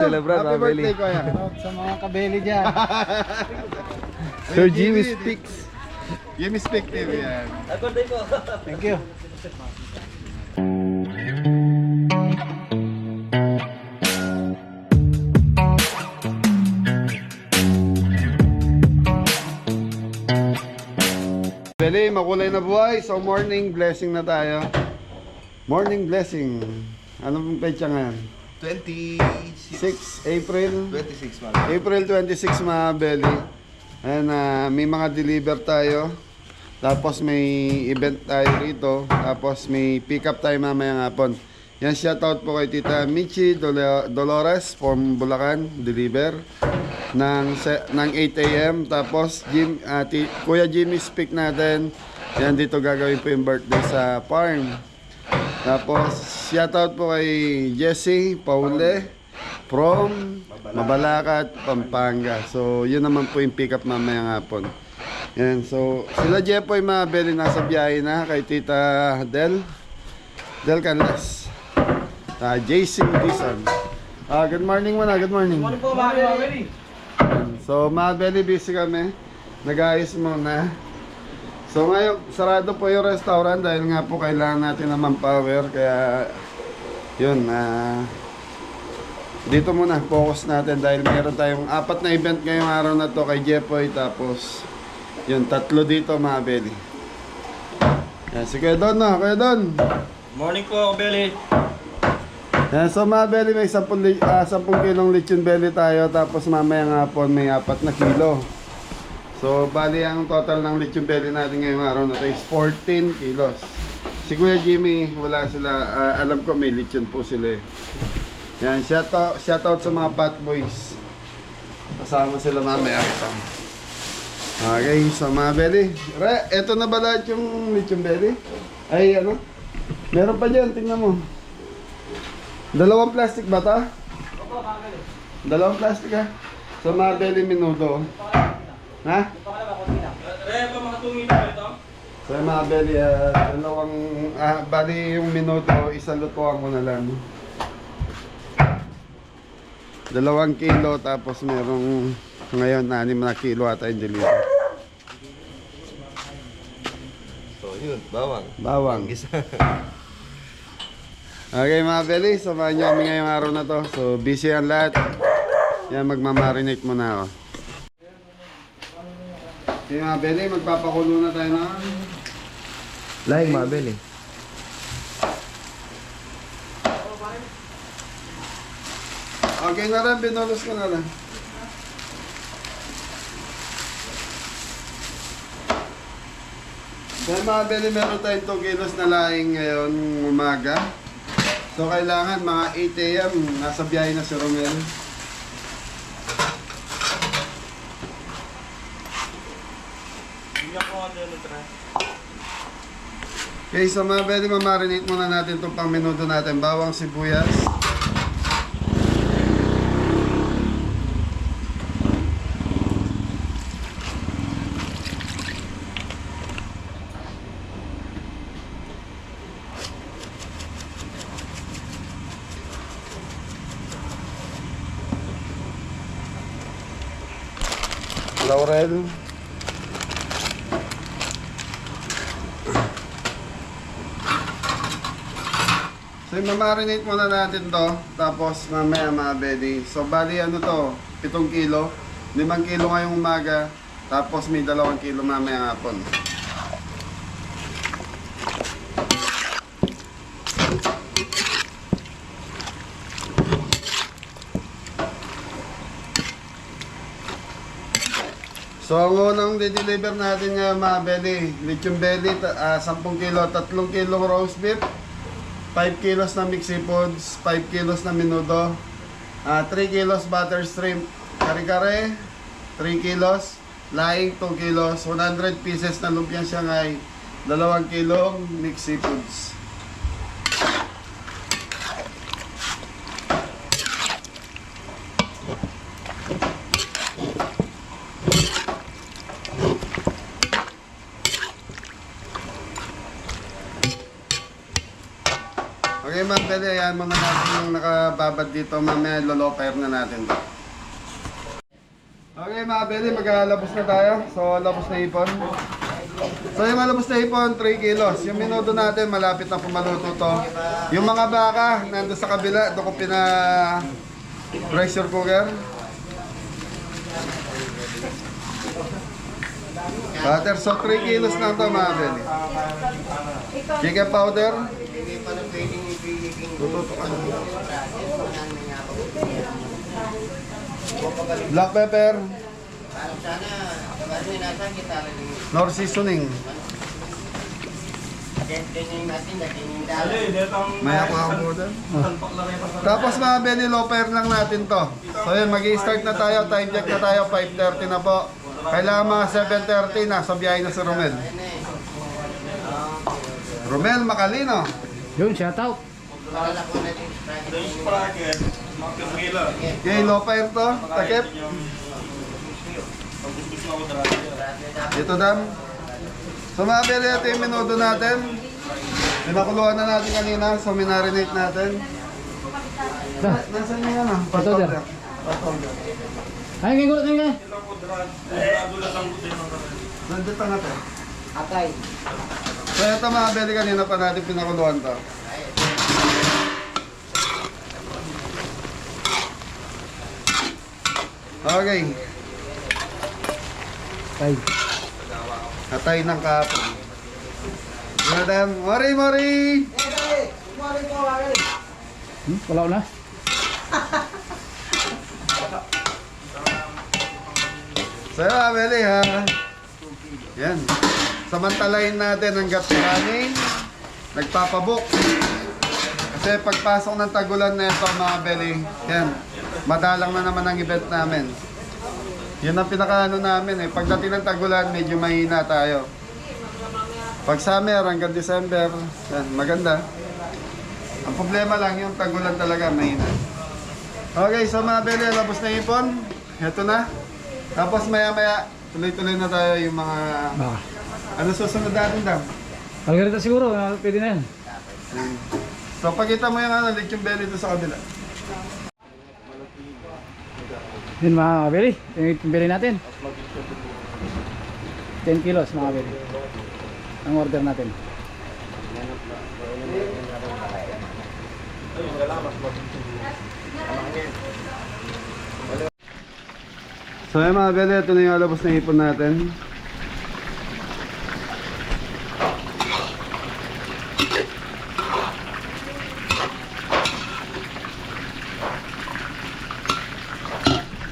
Celebrar, Happy birthday Mabeli. ko yan. Sa mga kabeli dyan. Sir Jimmy Speaks. Jimmy Speak TV yan. Thank you. Beli, makulay na buhay. So morning blessing na tayo. Morning blessing. Anong petsa ngayon? 26. 6 April. 26 man. April 26 mga Beli. Ayan, may mga deliver tayo. Tapos may event tayo rito. Tapos may pick up tayo mamayang hapon. Yan, shoutout po kay Tita Michi Dolores from Bulacan. Deliver ng 8 AM. Tapos Kuya Jimmy Speak natin. Yan, dito gagawin po yung birthday sa farm. Tapos shoutout po kay Jessie Paule from Mabalacat, Pampanga. So yun naman po yung pick up mamayang hapon. Yan, so sila Jepoy Mabeli nasa biyahe na kay Tita Del Canlas. JC Dizon. Good morning muna, good morning. Ano po mga kabeli? So Mabeli, busy kami. Nag-ayos muna. So ngayon, sarado po yung restaurant dahil nga po kailangan natin ng manpower. Kaya yun, dito muna, focus natin dahil meron tayong 4 na event ngayong araw na to kay Jepoy. Tapos yun, 3 dito mga Beli. Yan, si Kuya Don, no? Kuya Don. Morning po, kabeli. Yan, so mga Beli, may 10 kilong lechon belly tayo. Tapos mamayang hapon may 4 na kilo. So, bali ang total ng lechon belly natin ngayong araw na ito is 14 kilos. Si Kuya Jimmy, wala sila. Alam ko may lechon po sila eh. Yan, shoutout sa mga Pat Boys. Kasama sila mamaya. Okay, so mga belly. Eto na ba lahat yung lechon belly? Ay, ano? Meron pa dyan, tingnan mo. 2 plastic ba ito? Opo, mga kabeli. 2 plastic ha? So mga belly minuto. Ha? Raya pa mga tungin na ito? So mga belly, bali yung minuto, isang lutuan ko na lang. 2 kilo, tapos merong ngayon 6 na kilo ata yung deliver. So yun, bawang. Bawang. Okay mga belly, samahan nyo kami ngayong araw na to. So busy ang lahat. Yan, magmamarinate muna ako. Okay mga belly, magpapakulo na tayo na. Laing Mabeli. Okay na rin, binulos ko na lang. Dahil mga belly, meron tayong 2 kilos na laing ngayon umaga. So kailangan mga 8 AM, nasa biyahe na si Romel. Okay, so mga belly, mamarinate muna natin itong pang minuto natin. Bawang sibuyas. Laurel. So mamarinate muna natin to. Tapos mamaya mga belly. So bali ano to, 7 kilo. 5 kilo ngayong umaga. Tapos may 2 kilo mamaya hapon. So ang unang de-deliver natin nga mga belly, lechon belly, 10 kilo, 3 kilong roast beef, 5 kilos na mixed seafoods, 5 kilos na menudo, 3 kilos butter shrimp, kare-kare, 3 kilos, laing 2 kilos, 100 pieces na lumpiang Shanghai, 2 kilong mixed seafoods. Okay mga belly, ayan muna natin yung nakababad dito. Mamaya lolo-fire na natin to. Okay mga belly, maglalabos na tayo. So labos na ipon. So yung malabos na ipon, 3 kilos. Yung minuto natin, malapit na pumaluto to. Yung mga baka, nandun sa kabila, doon ko pressure cooker. Butter, so 3 kilos lang to mga belly. Chicken powder. Black pepper. Nor seasoning. May ako doon. Tapos mga belly loper lang natin to. So yun, mag-i-start na tayo. Time check na tayo. 5:30 na po. Kailangan mga 7:30 na. Sa biyahe na si Romel. Romel Macalino. Yun, shout out. Okay, loper to. Takip. Dito dam. So mga belly, ito yung minuto natin. Pinakuluan na natin kanina. So minarinate natin. Nasaan yung ano? Patolder. Ay, ngayon ko lang. Nandito natin. So ito mga belly, kanina pa natin pinakuluan to. Okay. Ay. Atay ng kapon. Madam, Mori! Wala na. So yun, Beli ha. Yan. Samantalahin natin hanggat kanin. Nagpapabok. Kasi pagpasok ng tagulan na ito mga Beli, yan. Madalang na naman ang event namin. Yun ang pinakaano namin eh. Pagdating ng tagulan, medyo mahina tayo. Pag summer hanggang December, yan, maganda. Ang problema lang yung tagulan talaga, mahina. Okay, so mga Beli, labos na ipon. Ito na. Tapos maya-maya, tuloy-tuloy na tayo yung mga... Baka. Ano susunod natin daw? Algarita siguro, pwede na yan. So pakita mo yung ano, lechon belly doon sa kabila. Yun mga kabili, yung bili natin. 10 kilos mga kabili. Ang order natin. So yung mga beli, ito na yung alabos na ipon natin.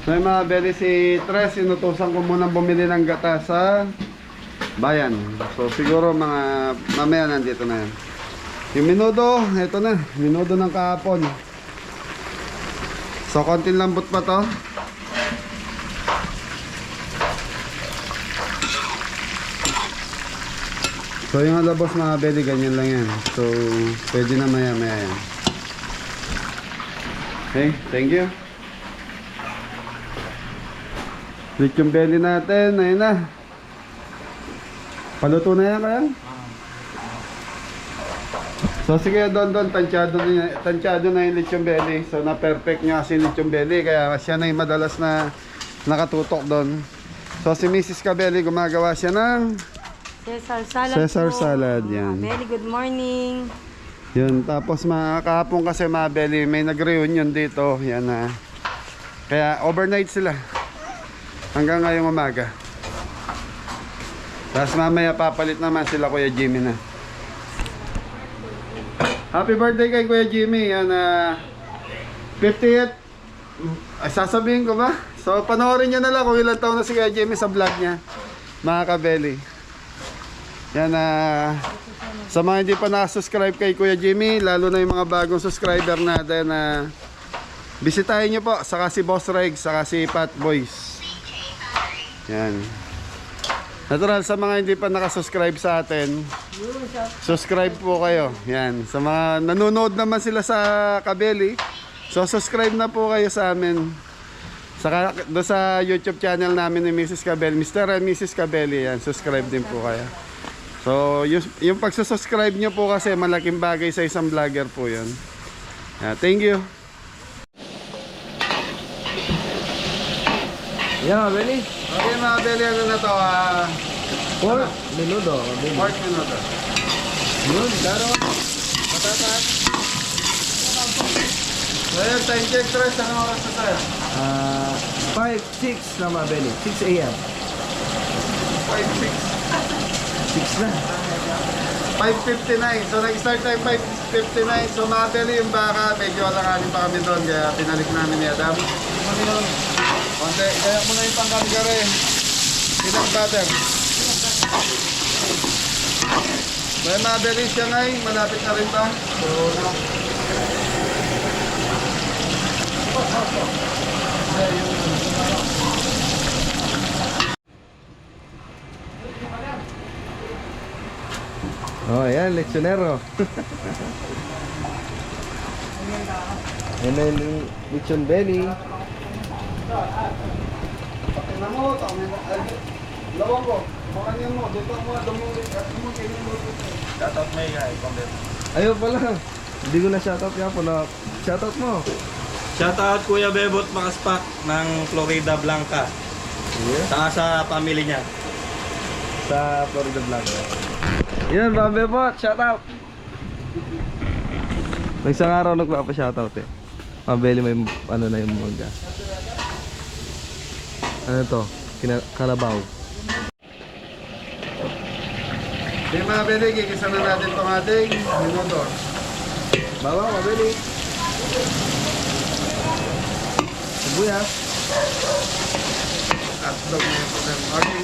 So yung mga beli, si Tres, inutusan ko munang bumili ng gata sa bayan. So siguro mga mamaya nandito na yan. Yung minudo, ito na, minudo ng kahapon. So konting lambot pa to. So yung alabos mga beli, ganyan lang yan. So pwede na maya maya yan. Okay, thank you. Split yung belly natin, ayun na. Paluto na yan kaya? So sige, don tansyado na yung lechon belly. So na perfect niya kasi lechon belly, kaya siya na yung madalas na nakatutok doon. So si Mrs. Cabelli, gumagawa siya ng Caesar salad. Caesar po. salad, yan. Very good morning. Yun, tapos kahapon kasi mga belly, may nag-reunion dito. Yan na. Kaya overnight sila. Hanggang ngayong umaga. Tapos mamaya papalit naman sila Kuya Jimmy na. Happy birthday kay Kuya Jimmy. Yan 50th. Ay, sasabihin ko ba? So panoorin nyo na lang kung ilang taon na si Kuya Jimmy sa vlog niya. Mga kabeli. Yan sa mga hindi pa na-subscribe kay Kuya Jimmy, lalo na yung mga bagong subscriber natin bisitahin nyo po, saka si Boss Reg, saka si Pat Boys. Yan. Natural, sa mga hindi pa nakasubscribe sa atin, subscribe po kayo. Yan. Sa mga nanonood naman sila sa Cabelli, so subscribe na po kayo sa amin. Saka do sa YouTube channel namin ni Mrs. Cabelli, Mr. and Mrs. Cabelli, yan. Subscribe din po kayo. So yung pagsusubscribe nyo po kasi malaking bagay sa isang vlogger po yun. Thank you. Yan mga belly. Okay mga belly, ano na to? Pork menudo mga belly. Pork minuto. Yun, claro. Patatas. So yun, time check stress. Anong oras na tayo? 5, 6 na mga belly. 6 a.m. 5:06. 6 na. 5:59. So nag-start tayo 5:59. So mga belly, yung baka, medyo alanganin pa kami doon. Kaya pinalik namin ni Adam. Konti, kaya mo na yung pangkargare. Peanut butter. So yung mga belly, siya ngay, malapit na rin pa. So, Oh, ayan, lechonero. Yan na yung lechon belly. tingnan mo, lawang ko. Makanyan mo, dito mo, dumuli. Shoutout may guy, comment. Ayaw pala. Hindi ko na shoutout nga po na shoutout mo. Shoutout Kuya Bebot Makaspak ng Florida Blanca. Yeah. Saka sa family niya. Sa Florida Blanca. Yan, Babe Bot, shoutout. May isang araw nagpapa-shoutout eh. Mabeli may ano na yung mangga. Ano to? Kalabaw. Okay mga belly, gigisa na natin itong ating minuto. Bawa, mabeli. Sibuyas. At dog na ito ng okay.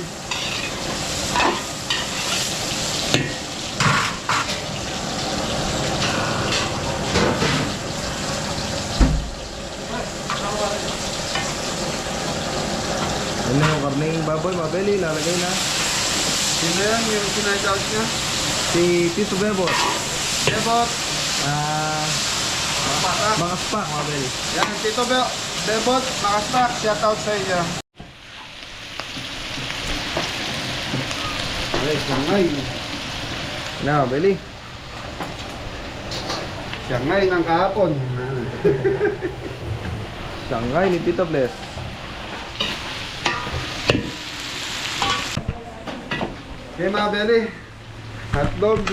Ano yung karneng baboy, mabeli, lalagay na. Sino yan? Yung sinight-out niya? Si Tito Bebot. Bebot. Mga spak, mabeli. Yan, Tito Bebot, makaspak. Shoutout sa iyo. Okay, siyangay. Na, mabeli. Siyangay ng kahapon. Shanghai ni Tito Bless. Okay mga belly, hotdog,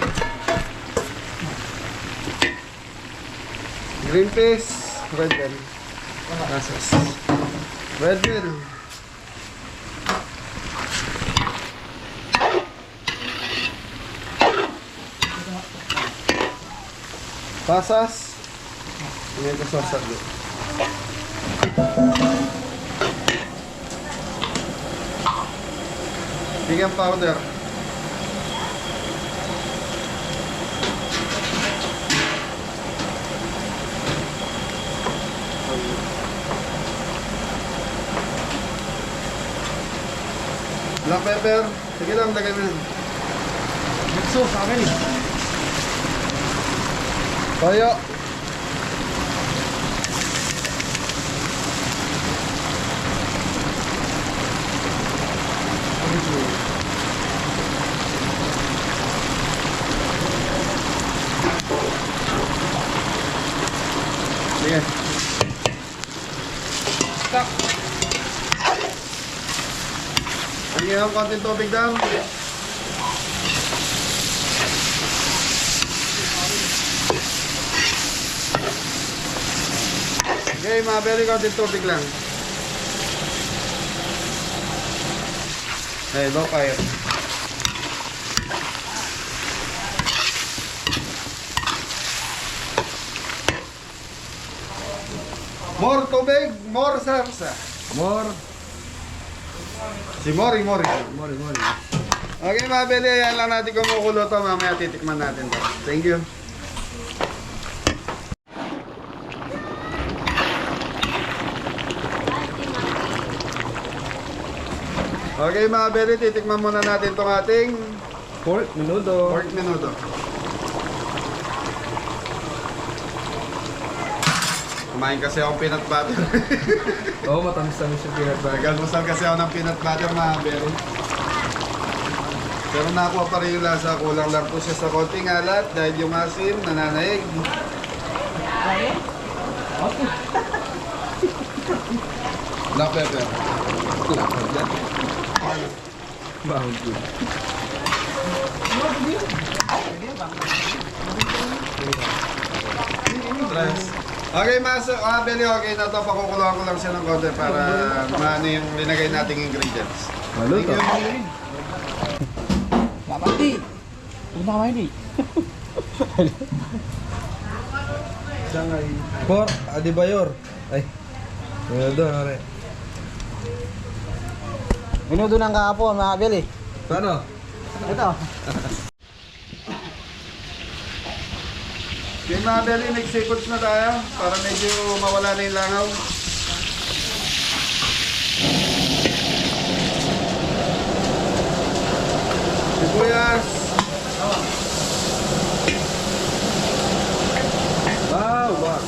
green peas, red bell, gasas, red bell, pasas, ini ito sasag. Vegan powder. Black pepper. Sige lang, lagay mo yan. Sauce, akin eh. Toyo. Sige. Stop. Sige, ang konting tubig lang. Okay, mga very konting tubig lang. Hey, low fire. More tubig, more sarsa. More. Si Mori. Mori. Okay mga beli, ayan lang natin kumukulo to. Mamaya titikman natin to. Thank you. Okay mga beli, titikman muna natin tong ating Pork menudo. pork menudo. Kumain kasi ako peanut butter. Oo, matamis-tamis yung peanut butter. Nag-almusal kasi ako ng peanut butter mga beli. Pero nakuha pa rin yung lasa. Kulang lang po siya sa konting alat dahil yung asin nananaig. Black pepper. Bahog yun. Okay, Beli, okay na to. Pakukuluan ko lang siya ng konti para maano yung linagay nating ingredients. Maluto. Mapati. Punta ka hindi. Por, Adebayor. Ay. Doon, are. Minuto ng kahapon, mga Beli. Paano? Ito. Okay, mga Beli, nagsipots na tayo para medyo mawala na yung langaw. Sibuyas. Wow, wow.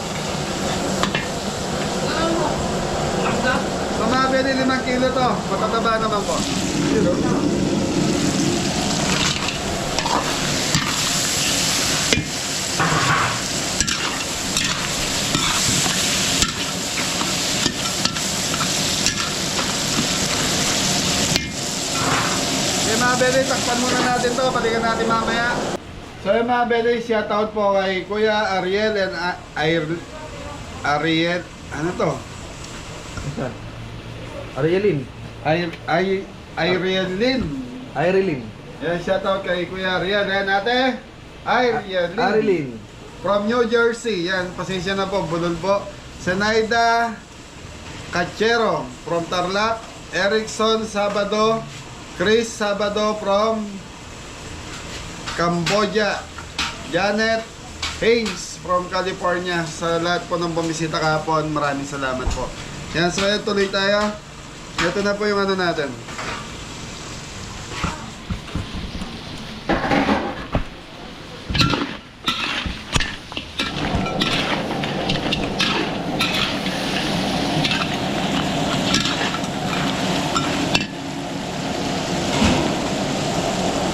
So mga Beli, 5 kilo to. Matataba naman po. Okay mga Beli, takpan muna natin to. Balikan natin mamaya. So yung mga Beli, shoutout po kay Kuya Ariel and Ariel. Ano to? Arielin. Arielin. Irelin. Yan, shoutout kay Kuya Ariel. Yan, ate. Arielin. Arilin. From New Jersey. Yan, pasensya na po. Bulol po. Senaida Cachero from Tarlac. Erickson Sabado. Chris Sabado from Cambodia. Janet Hayes from California. Sa lahat po ng bumisita kahapon, maraming salamat po. Yan, so yan, tuloy tayo. Ito na po yung ano natin.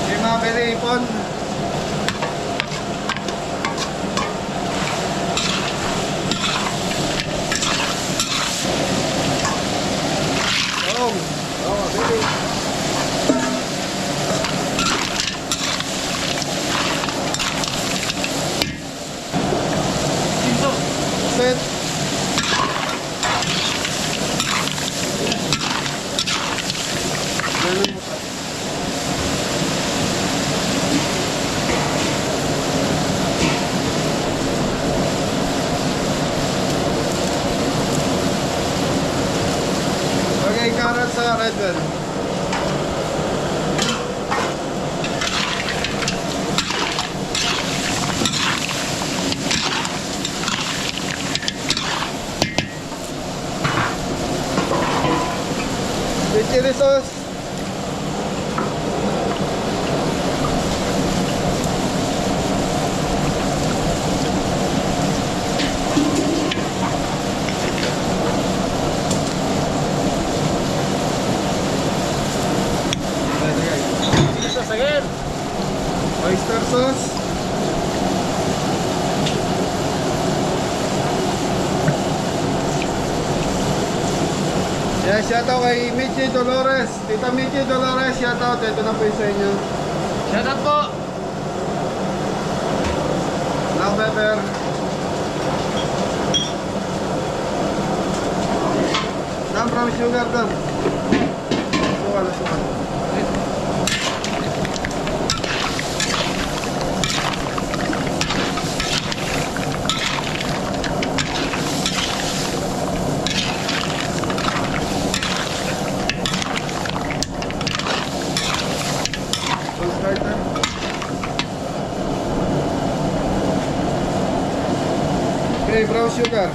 Okay, mga Beli-ipon. Set. Okay, carrots sa red bell. With chili sauce. Oyster sauce. Yeah, shoutout kay Michi Dolores. Tita Michi Dolores, shoutout. Ito na po yung sa inyo. Shoutout po. Black pepper. From sugar doon. Sukal. Starter. Okay, brown sugar.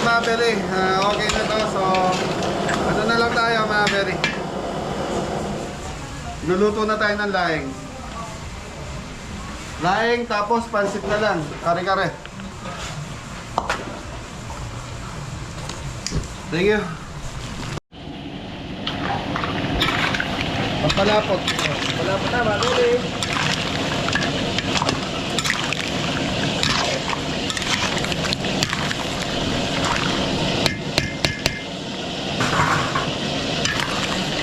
Mga Beli, okay na to. So, ano na lang tayo mga Beli. Luluto na tayo ng laing. Laing tapos pansit na lang. Kare-kare. Thank you. Palapot. Malapot na, mga Beli.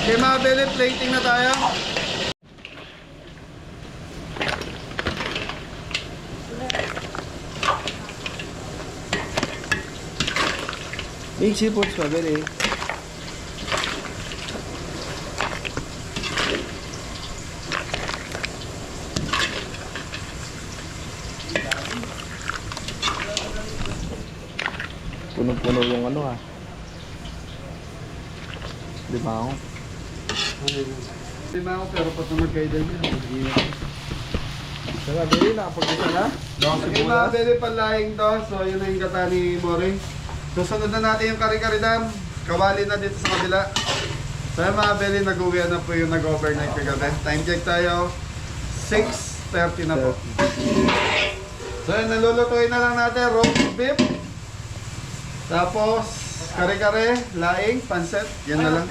Okay mga Beli, plating na tayo. Big seafoods, mga Beli. Punong-puno yung ano ah. Lima ako. Lima ako pero patumag kayo din yan. Mga Beli, nakapag-isa na. Okay mga Beli, panlaing to. So yun na yung gata ni Mori. Susunod na natin yung kari-kari dam. Kawali na dito sa kabila. So yun mga Beli, nag-uwi na po yung nag-overnight kagabi. Time check tayo. 6:30 na po. So yun, nalulutuin na lang natin roast beef. Tapos kare-kare, laing, panset. Yan na lang.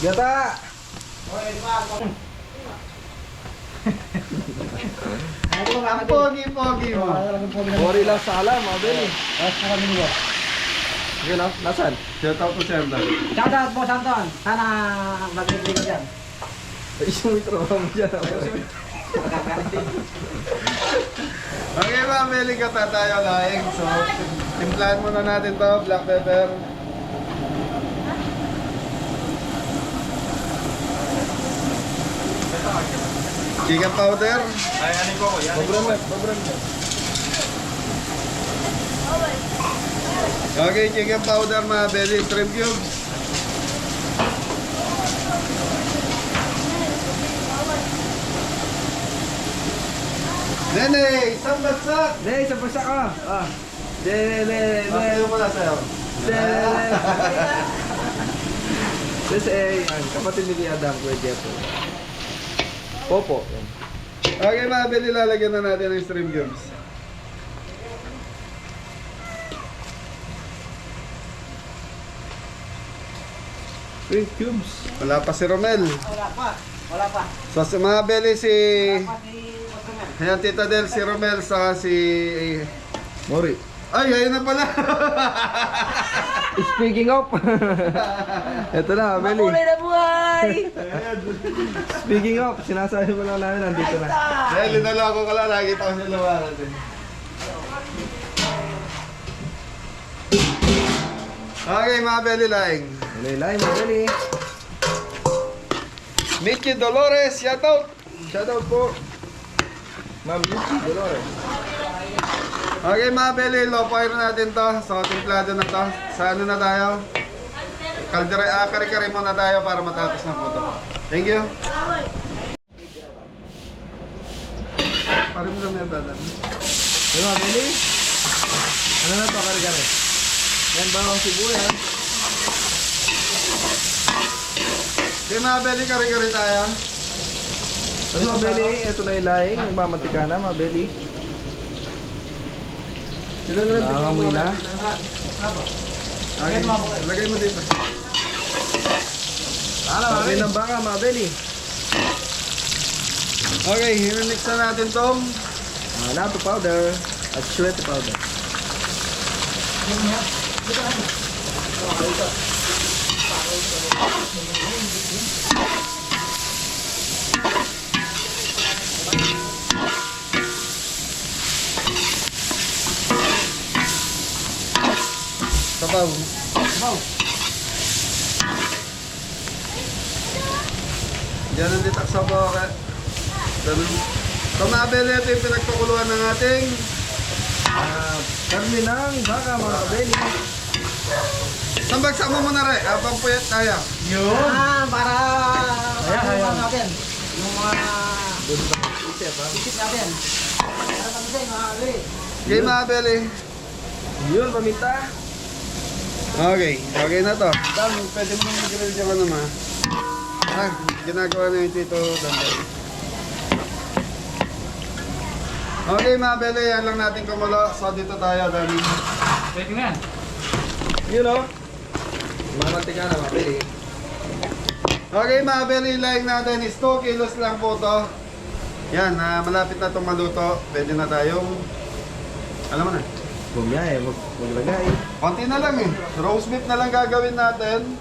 Gata! Ang pogi-pogi mo. Mori lang sa alam, mga Beli. Yun ah, nasan? Shout out to Senda. Shoutout po, Santon. Sana mag-ibig dyan. Isang litro mo dyan. Okay mga Beli, kata tayo laing. So, timplahan muna natin to, black pepper. Chicken powder. Ay, ano ko ko? Yan. Sobrang na. Okay, chicken powder mga Beli, shrimp cubes. Nene, isang bagsak! Deh, sa pagsak ka. Ah. Dele. Masayo mo na sa'yo. This ay ang kapatid ni Adam, Kuya Jepo. Popo. Yan. Okay mga Beli, lalagyan na natin ng shrimp cubes. Three cubes. Wala pa si Romel. Wala pa. So si mga Beli, si... Pati Osman. Ayan, Tita Del, si Romel, saka si... Mori. Ay, ayun na pala! Speaking of. Ito na, Beli. na buhay! Speaking of, sinasabi mo lang namin nandito na. Dahil linalako ko lang, nakita ko siya lumaran din. Okay, mga Beli laing. Lain, mga Beli. Mickey Dolores, shout out! Shoutout po. Ma'am Yuki Dolores. Okay mga Beli, low fire natin to. So, timplado na to. Sa ano na tayo? Kare-kare muna tayo para matapos na po to. Thank you. Pare mo na ba? Hey, mga Beli. Ano na to, kare-kare? Yan ba ang sibuyas? Okay mga Beli, kare-kare tayo. Tapos mga Beli, ito na yung laing. Nagmamantika na, mga Beli. Nangangamoy na. Okay, lagay mo dito. Pagkain ng baka, mga Beli. Okay, hinimix na natin tong Nato powder at suet powder. sabaw. Yan ang ditak sabaw. Ganun. Kamabel, ito yung pinagpakuluan ng ating Karne ng baka, mga Beli. Sambagsak mo muna rin, habang puyat tayo. Para Ayan. natin. Yung mga Isip, ha? isip natin. Para pag-isip, mga Beli. Okay, Mabel eh. Yun, paminta. Okay, okay na to. Dam, pwede mo nang mag-grill yung ano ma. Ginagawa na yung Tito Danday. Okay mga bele, yan lang natin kumulo. So dito tayo, Dani. Pwede na yan. Yun o. Mamantika na, mabili. Okay mga bele, line natin is 2 kilos lang po to. Yan, malapit na itong maluto. Pwede na tayong, alam mo na, Bumiyay, maglagay. konti na lang eh. Roast beef na lang gagawin natin.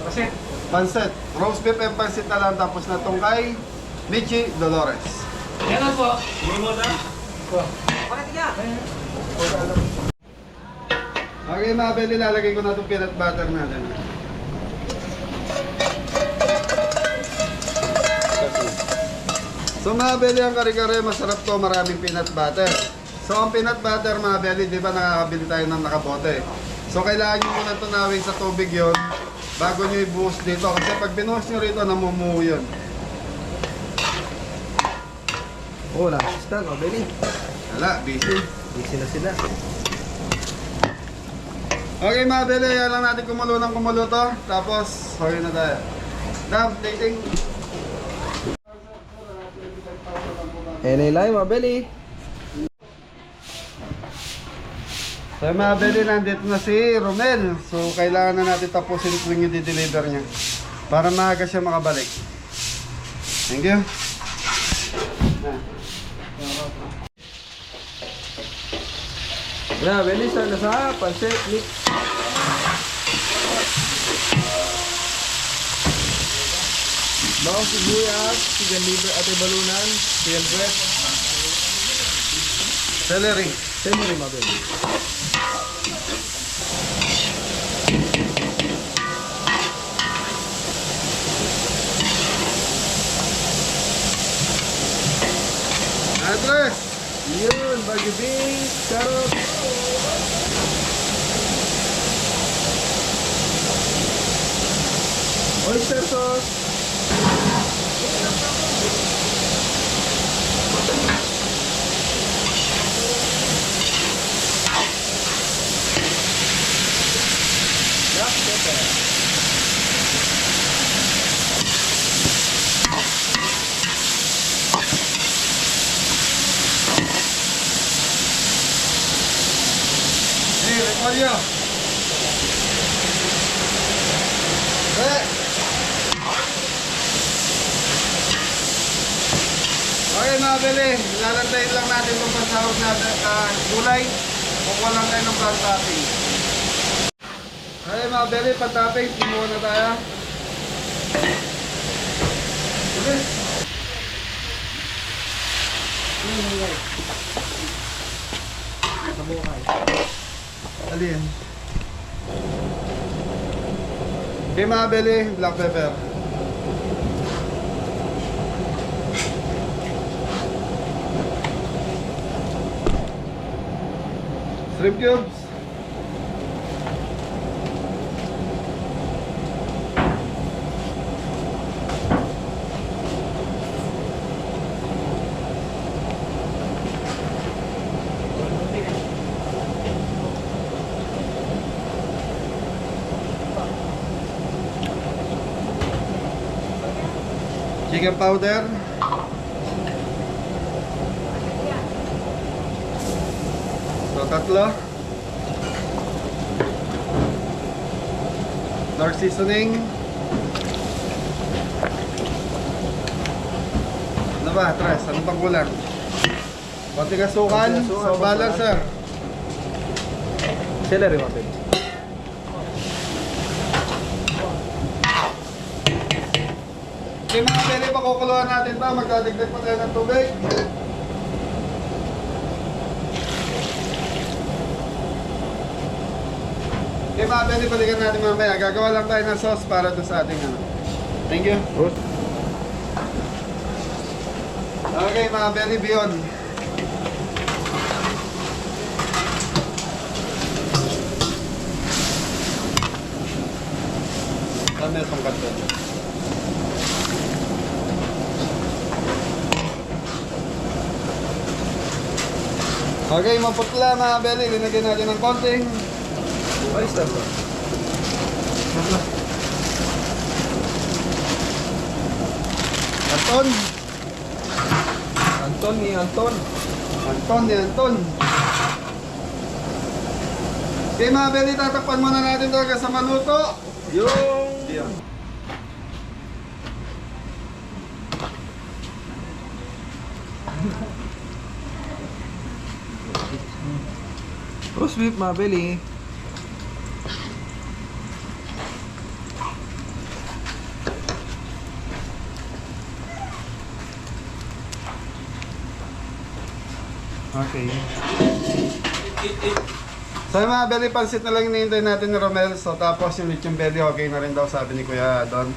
Kasi, Pansit. Roast beef and pansit na lang. Tapos na itong kay Michi Dolores. yan lang po. Okay mga bele, lalagay ko na itong peanut butter natin. So mga bele, ang kare-kare masarap to, maraming peanut butter. So ang peanut butter mga bele, di ba nakakabili tayo ng nakabote? So kailangan nyo muna tunawin sa tubig yon bago nyo ibuhos dito. Kasi pag binuhos nyo rito, namumuo yun. Oh, na-assistant, mabili. Wala, busy. Busy na sila. Okay mga bele, yan lang natin kumulo ng kumulo to. Tapos, sorry na tayo. Now, plating. Nilay, mabili. So mga bele, nandito na si Romel. So kailangan na natin tapusin kung yung di-deliver niya. Para maaga siya makabalik. Thank you. Na, bili start na sa pancit mix. Bawang sibuyas, chicken liver, ate balunan, tail breast, Celery. celery mabili. Address. Yun, bagyo beans, carrot. Oyster sauce. Black pepper. Hey, Recolio. Hey. Okay mga bele, lalantayin lang natin itong pansahog natin gulay. Kukuha lang tayo ng pan topping. Okay mga bele, pan topping, simuha na tayo. Okay. Alin? Okay mga bele, black pepper. Shrimp cubes. Chicken powder. So, tatlo. Dark seasoning. Ano ba, Tres? Ano pang kulang? Konting asukan. Konting asukan, So, balance, sir. Celery mabili. Okay mga bele, pakukuluan natin pa. Magdadagdag pa tayo ng tubig. Okay mga bele, balikan natin mamaya. Gagawa lang tayo ng sauce para doon sa ating ano. Thank you. Okay mga bele, beyond. Dami itong karton. Okay, maputla mga bele, linagyan natin ng konting Oyster sauce. karton. Anton ni Anton. Anton, ni Anton. Okay mga belly, tatakpan muna natin talaga sa maluto. Yung... Roast beef, mga belly. Okay. So yung mga belly pansit na lang hinihintay natin ni Romel. So tapos yung lechon belly okay na rin daw sabi ni Kuya Don.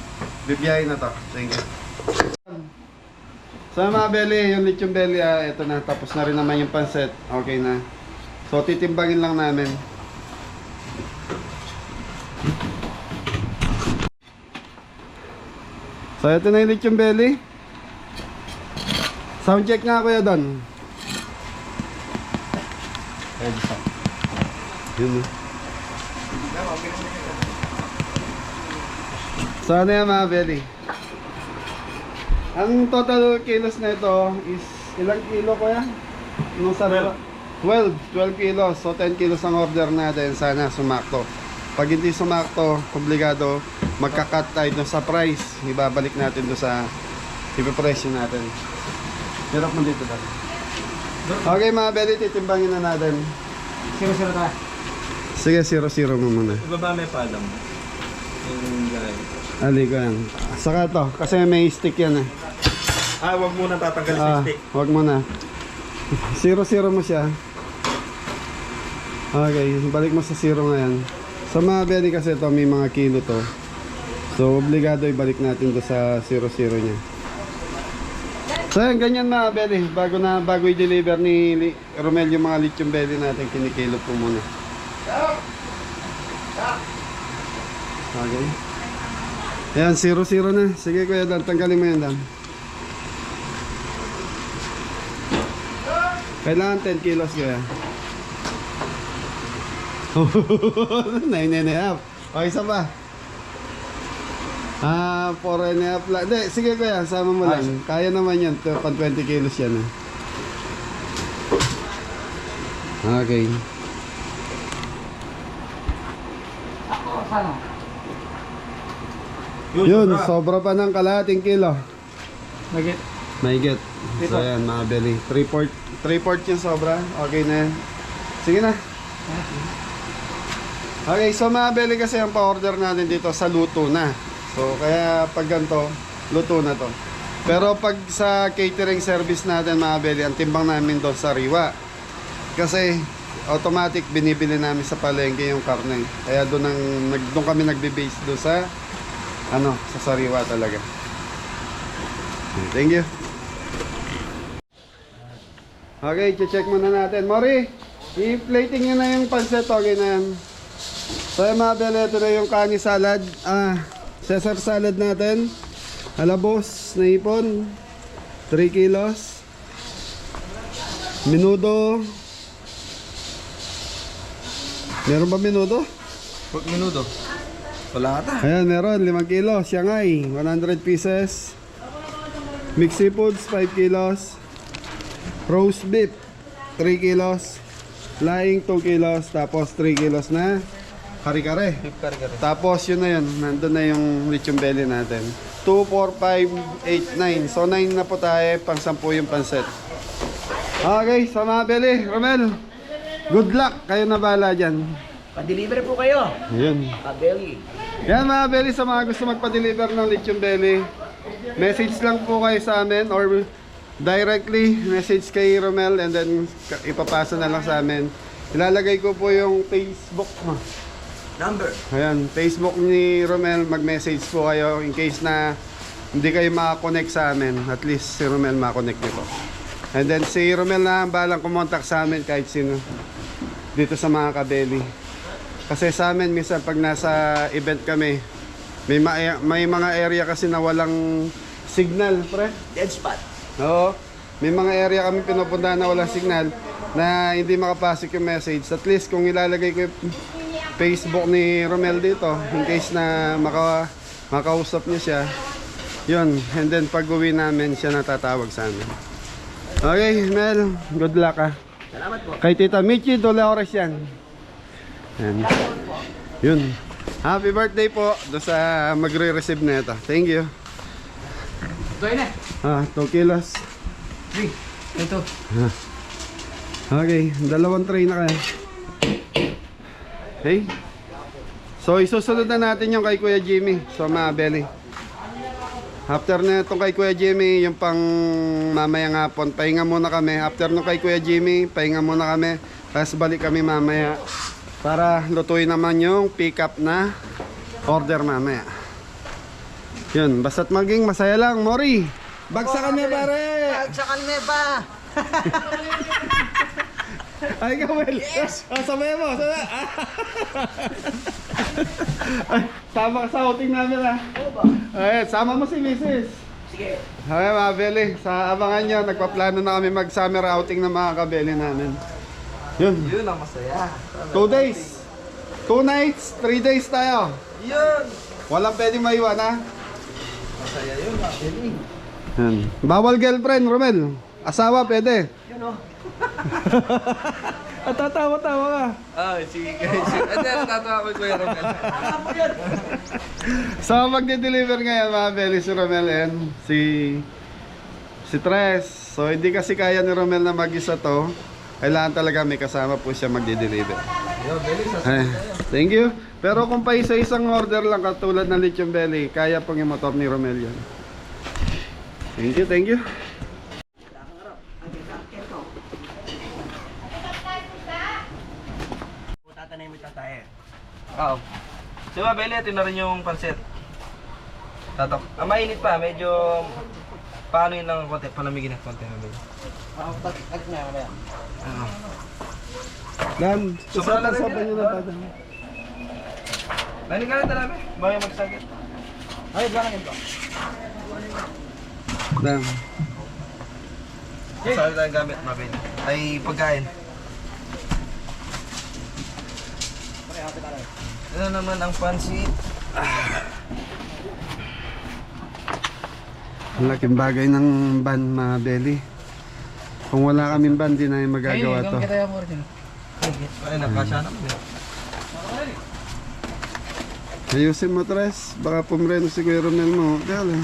Bibiyahin na to. Thank you. So yung mga belly, yung lechon belly ito na. Tapos na rin naman yung pansit. Okay na. So titimbangin lang namin. So ito na yung lechon belly. Sound check nga Kuya Don. Yun. So ano yan mga belly? Ang total kilos na ito is ilang kilo ko yan? Nung sa 12 kilos. So 10 kilos ang order natin. Sana sumakto. Pag hindi sumakto, komplikado, magka-cut tayo dun sa price. Ibabalik natin dun sa ipipresyo natin. Hirap mo dito dati. Okay mga belly, titimbangin na natin. 0-0 ta. Sige, 0-0 mo muna. Ibaba may palam. Yung gulay. Ali ko yan. Saka to, kasi may stick yan eh. Wag muna tatanggal sa stick. Wag mo na. 0-0 mo siya. Okay, balik mo sa 0 ngayon. Sa mga belly kasi to, may mga kilo to. So, obligado ibalik natin to sa 0-0 niya. So yan, ganyan mga belly. Bago i-deliver ni Romel yung mga lechon belly natin, kinikilo po muna. Okay. Yan, 0-0 na. Sige Kuya Dan, tanggalin mo yan Dan. Kailangan 10 kilos Kuya. 9.5. O, isa pa. 4.5 lang. Hindi, sige Kuya, sama mo lang. Kaya naman yan. Pag 20 kilos yan. Okay. Sana. Yun, sobra pa ng kalahating kilo. Nugget. Maigit. So yan, mga belly. 3/4 yung sobra. Okay na yan. Sige na. Okay, so mga belly kasi ang pa-order natin dito sa luto na. So kaya pag ganito, luto na to. Pero pag sa catering service natin mga belly, ang timbang namin doon sa riwa. Kasi automatic binibili namin sa palengke yung karne. Kaya doon kami nagbe-base doon sa sa sariwa talaga. Thank you. Okay, check muna natin. Mori, i-plating nyo na yung pancit. Okay na yan. So yung mga belly, ito na yung kani salad. Caesar salad natin. Alabos na ipon. 3 kilos. Menudo. Meron ba menudo? Pork menudo. Wala ata. Ayan, meron. 5 kilos. Shanghai, 100 pieces. Mixed seafoods, 5 kilos. Roast beef, 3 kilos. Laing, 2 kilos. Tapos 3 kilos na kare-kare. Beef kare-kare. Tapos yun na yun. Nandun na yung lechon belly natin. 2, 4, 5, 8, 9. So 9 na po tayo. Pang 10 yung pansit. Okay, sa mga belly. Romel, good luck. Kayo na bahala dyan. Pa-deliver po kayo. Ayun. Kabeli. Yan mga belly, sa mga gusto magpa-deliver ng lechon belly, message lang po kayo sa amin or directly message kay Romel and then ipapasa na lang sa amin. Ilalagay ko po yung Facebook Number. Ayan, Facebook ni Romel, mag-message po kayo in case na hindi kayo makakonect sa amin. At least si Romel makakonect nyo po. And then si Romel na ang balang kumontak sa amin kahit sino dito sa mga kabeli. Kasi sa amin minsan pag nasa event kami, may mga area kasi na walang signal, pre. Dead spot. Oo. May mga area kami pinupuntahan na walang signal na hindi makapasok yung message. At least kung ilalagay ko yung Facebook ni Romel dito in case na makausap niyo siya, yun. And then pag uwi namin siya natatawag sa amin. Okay, Mel. Good luck ah. Salamat po. Kay Tita Michi Dolores yan. Yan. Yun. Happy birthday po doon sa magre-receive na ito. Thank you. Ito yun eh. 2 kilos. Ito. Okay, 2 tray na kayo. Okay. So isusunod na natin yung kay Kuya Jimmy. So Mabeli. After na itong kay Kuya Jimmy, yung pang mamayang hapon, pahinga muna kami. After nung kay Kuya Jimmy, pahinga muna kami. Tapos balik kami mamaya para lutuin naman yung pick up na order mamaya. Yun, basta't maging masaya lang, Mori. Bagsakan niya pare. Bagsakan niya ba? Ay, Kawel. Yes. Sabay mo. Sabay. Ay, sama ka sa outing namin ah. Ay, sama mo si Mrs. Sige. Okay, mga Beli. Sa abangan nyo, nagpaplano na kami mag-summer outing ng mga kabeli namin. Yun. Yun ang masaya. 2 days. 2 nights, 3 days tayo. Yun. Walang pwede maiwan ha. Masaya yun. Actually. Yan. Bawal girlfriend, Romel. Asawa, pwede. Yun o. At tatawa-tawa ka. Ah, sige guys. Ito yung tatawa ko Kuya Romel. So magde-deliver ngayon mga Beli si Romel and si Tres. So hindi kasi kaya ni Romel na mag-isa to. Kailangan talaga may kasama po siya magde-deliver. Yo, Beli, Ay, thank you. Pero kung pa isa-isang order lang katulad ng Lithium Belly, kaya pong yung motor ni Romel yan. Thank you, thank you. Oo. Si Mabeli, ito na rin yung pansit. Tatok. Ah, mainit pa. Medyo... Paano yun lang konti? Palamigin na konti, Mabeli. Oo. Dan, Sobra na rin usapan yan. nyo na ba? Nani ka rin talaga. Bakit magsakit? Ay, gano'n ito. Dan. Sabi tayong gamit, Mabeli. Ay, pagkain. Ito naman ang pansit. Ang laking bagay ng van mga Belly. Kung wala kaming van, di na yung magagawa to. Kita yung mo rin. Ay, nakasya naman eh. Ayusin mo, Tres. Baka pumreno si Kuya Romel mo. Dala.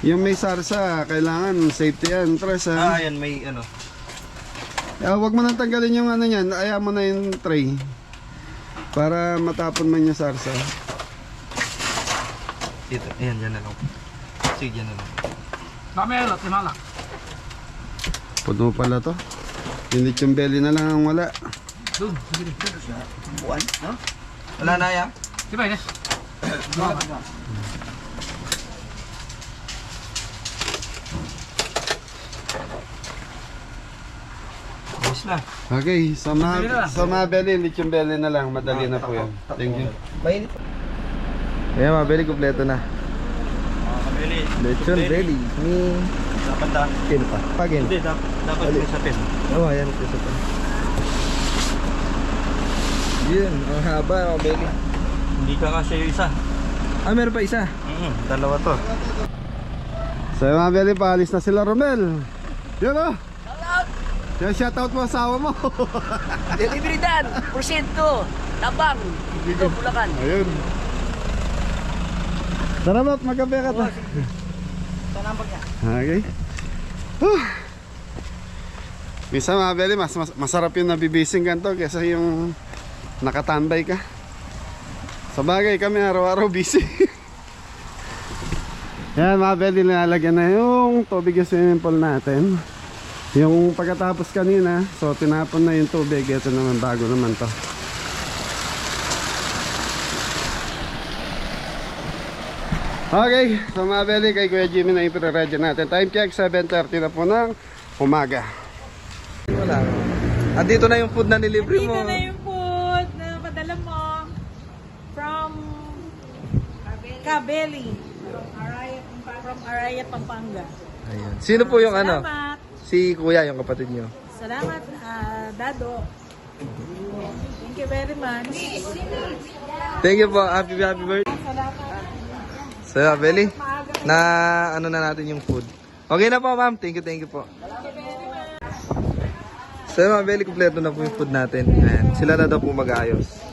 Yung may sarsa, kailangan safety yan, Tres ha. Yan may ano. Wag mo nang tanggalin yung ano niyan, ayaw mo na yung tray. Para matapon man yung sarsa. Dito, ayan, dyan na lang. Sige, dyan na lang. Namelot, limala. Puno pala to. Yung Lithium Belly na lang ang wala. Doon, sige. Buwan? No? Wala na yan? Di ba yun eh? Ayos na. Okay, sa mga belly, Lithium Belly na lang. Madali na po yan. Thank you. Mainit. Ayan mga belly, kompleto na. Mabili. Lithium Belly. Dapat na. Kino pa? Pagin. Hindi, dapat may sapin. Oo, ayan. Isa pa. Yun, ang haba, Mabeli. Hindi ka kasi yung isa. Ah, meron pa isa. Dalawa to. So mga belly, paalis na sila Romel. Yun o. Yan, shoutout mo asawa mo. Delivery dan, porsyento, tabang, dito, Bulacan. Ayun. Salamat, magkape ka ta. Okay. Minsan mga belly, masarap yung nabibising ganito kaysa yung nakatambay ka. Sa bagay kami araw-araw busy. Yan mga belly, nilalagyan na yung tubig yung swimming pool natin. Yung pagkatapos kanina, so tinapon na yung tubig. Ito naman, bago naman to. Okay, so mga belly, kay Kuya Jimmy na ipire-ready natin. Time check, 7:30 na po ng umaga. Wala. Andito na yung food na nilibre mo. Dito na yung food na padala mo from Kabeli. From Araya, Pampanga. Ayan. Sino po yung ano? Salamat. Si Kuya, yung kapatid nyo. Salamat, Dado. Thank you very much. Thank you po. Happy birthday. So, Belly, na ano na natin yung food. Okay na po, ma'am. Thank you po. So, mga Belly, kumpleto na po yung food natin. Ayan. Sila na daw po mag-aayos.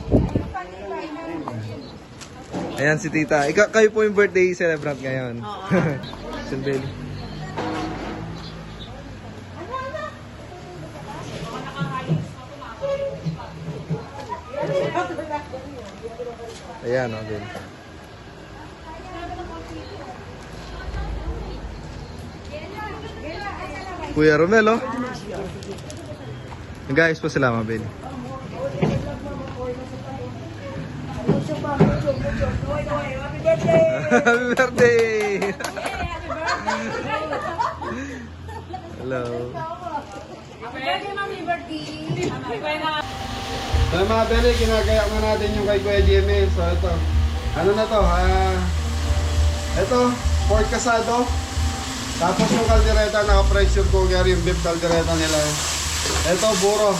Ayan si tita. Kayo po yung birthday celebrant ngayon. Si Belly. Ayan, o, Belly. Kuya Romel, oh. Guys po sila, mga Belly. Happy birthday! Hello. So mga Belly, ginagayak na natin yung kay Kuya Jimmy. So ito, ano na to? Ito, pork casado. Tapos yung kaldereta, naka-pressure cooker, yung beef kaldereta nila. Ito, buro.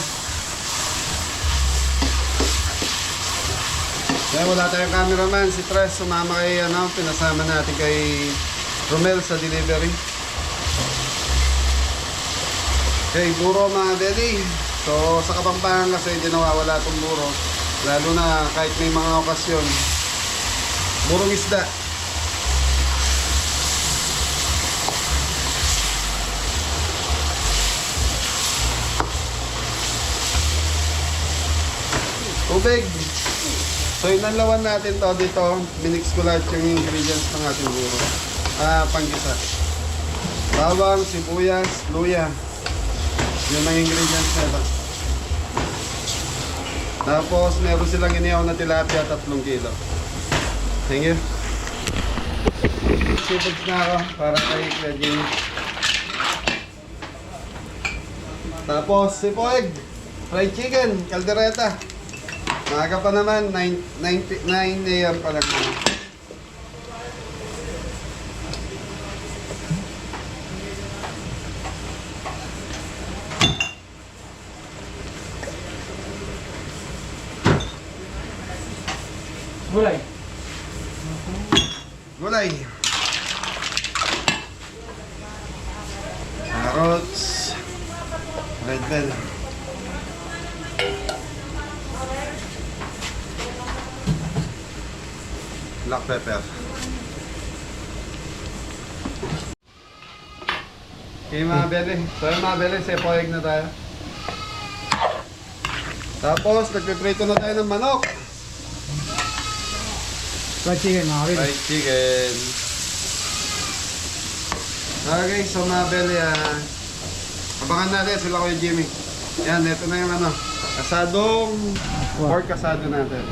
Kaya wala tayong cameraman, si Tres sumama kay pinasama natin kay Romel sa delivery. Okay, buro mga Belly. So sa Kapampangan kasi hindi nawawala itong buro. Lalo na kahit may mga okasyon. Burong isda. Tubig. So inanlawan natin to dito. Minix ko lahat yung ingredients ng ating buro. Panggisa. Bawang, sibuyas, luya. Yun ang ingredients nito. Tapos meron silang inihaw na tilapia 3 kilo. Thank you. Seafoods na ako para kay Kuya Jimmy. Tapos sipoeg, fried chicken, kaldereta. Maaga pa naman, 9 AM pa lang. Gulay. Gulay. Carrots. Red bell. Black pepper. Okay mga Bele. So yung mga Bele, sepoeg na tayo. Tapos nagpiprito na tayo ng manok. Fried chicken, mga kapatid. Fried chicken. Okay, so mga Bele, abangan natin sila Kuya Jimmy. Yan, ito na yung kasadong pork kasado natin.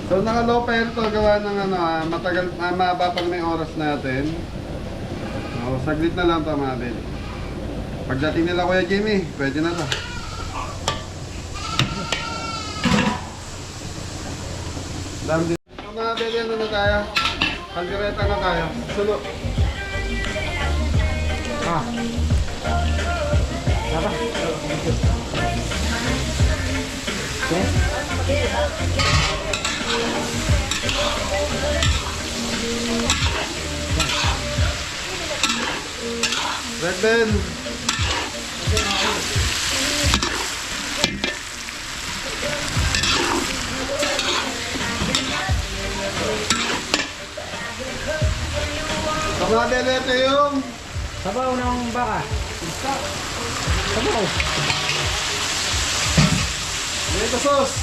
So naka-low fire to, gawa ng matagal, mahaba pag may oras natin. So saglit na lang to mga Bele. Pagdating nila Kuya Jimmy, pwede na to. Dami din. So mga Bele, ano na tayo? Kaldereta na tayo. Sulo. Apa? Okay. Red bell. So mga Bele, ito yung Sabaw ng baka. Sabaw. Tomato sauce.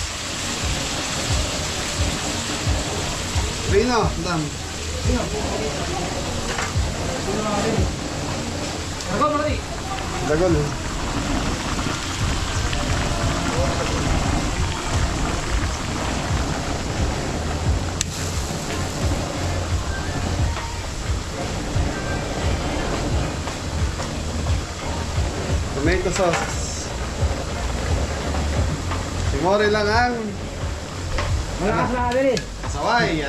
Vino, dam. Ako, Marty. Dagol. Tomato sauce. Mori lang ang Malakas na kami eh. saway.